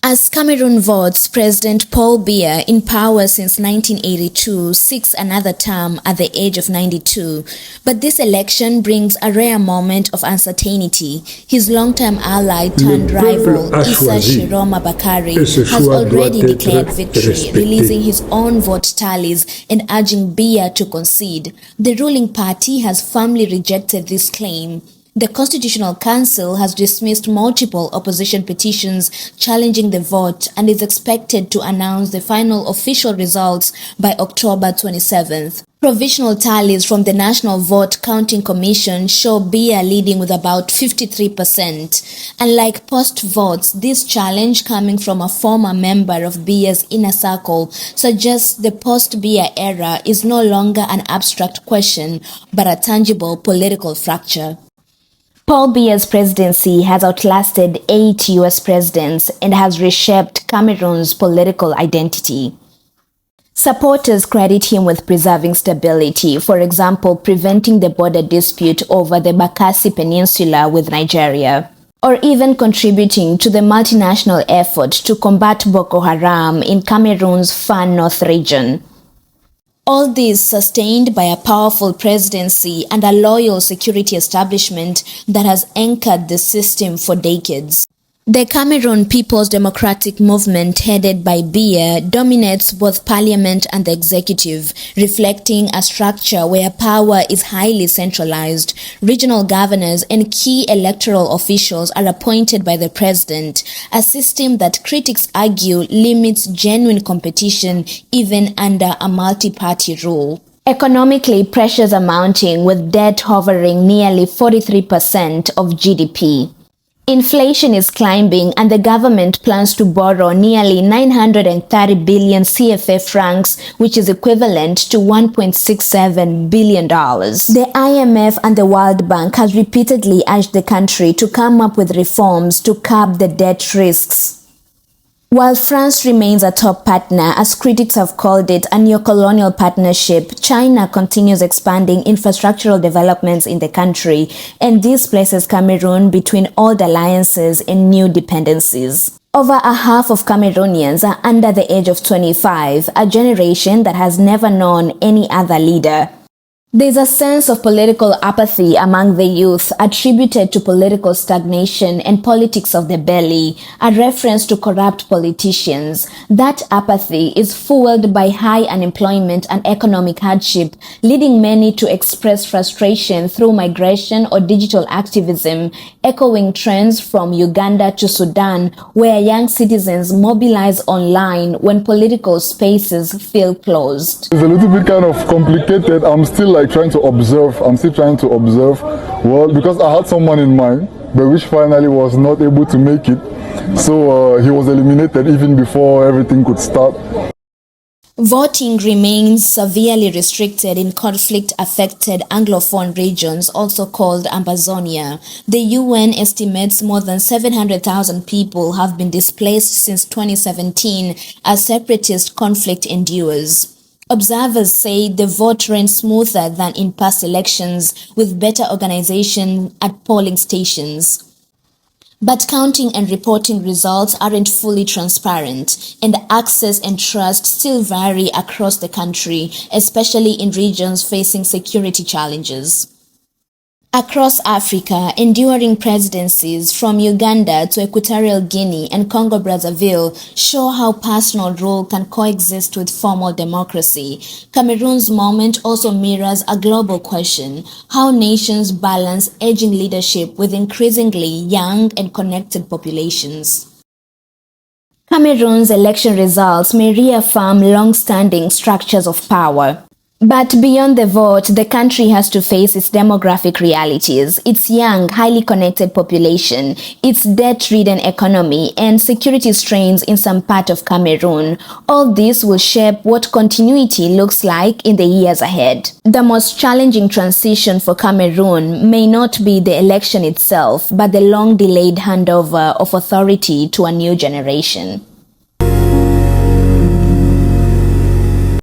As Cameroon votes, President Paul Biya, in power since 1982, seeks another term at the age of 92. But this election brings a rare moment of uncertainty. His long-term ally turned rival, Issa Shiroma Bakari, has already declared victory, releasing his own vote tallies and urging Biya to concede. The ruling party has firmly rejected this claim. The Constitutional Council has dismissed multiple opposition petitions challenging the vote and is expected to announce the final official results by October 27th. Provisional tallies from the National Vote Counting Commission show Biya leading with about 53%. Unlike post-votes, this challenge coming from a former member of Biya's inner circle suggests the post-Biya era is no longer an abstract question, but a tangible political fracture. Paul Biya's presidency has outlasted 8 US presidents and has reshaped Cameroon's political identity. Supporters credit him with preserving stability, for example, preventing the border dispute over the Bakassi Peninsula with Nigeria, or even contributing to the multinational effort to combat Boko Haram in Cameroon's far north region. All this sustained by a powerful presidency and a loyal security establishment that has anchored the system for decades. The Cameroon People's Democratic Movement, headed by Biya, dominates both parliament and the executive, reflecting a structure where power is highly centralized. Regional governors and key electoral officials are appointed by the president, a system that critics argue limits genuine competition even under a multi-party rule. Economically, pressures are mounting, with debt hovering nearly 43% of GDP. Inflation is climbing and the government plans to borrow nearly 930 billion CFA francs, which is equivalent to $1.67 billion. The IMF and the World Bank has repeatedly urged the country to come up with reforms to curb the debt risks. While France remains a top partner, as critics have called it a neo-colonial partnership, China continues expanding infrastructural developments in the country, and this places Cameroon between old alliances and new dependencies. Over a half of Cameroonians are under the age of 25, a generation that has never known any other leader. There's a sense of political apathy among the youth attributed to political stagnation and politics of the belly, a reference to corrupt politicians. That apathy is fueled by high unemployment and economic hardship, leading many to express frustration through migration or digital activism, echoing trends from Uganda to Sudan, where young citizens mobilize online when political spaces feel closed. It's a little bit kind of complicated. I'm still trying to observe. Well, because I had someone in mind, but which finally was not able to make it. So he was eliminated even before everything could start. Voting remains severely restricted in conflict-affected Anglophone regions, also called Ambazonia. The UN estimates more than 700,000 people have been displaced since 2017 as separatist conflict endures. Observers say the vote ran smoother than in past elections, with better organization at polling stations. But counting and reporting results aren't fully transparent, and access and trust still vary across the country, especially in regions facing security challenges. Across Africa, enduring presidencies from Uganda to Equatorial Guinea and Congo-Brazzaville show how personal rule can coexist with formal democracy. Cameroon's moment also mirrors a global question: how nations balance aging leadership with increasingly young and connected populations. Cameroon's election results may reaffirm long-standing structures of power. But beyond the vote, the country has to face its demographic realities, its young, highly connected population, its debt-ridden economy, and security strains in some part of Cameroon. All this will shape what continuity looks like in the years ahead. The most challenging transition for Cameroon may not be the election itself, but the long-delayed handover of authority to a new generation.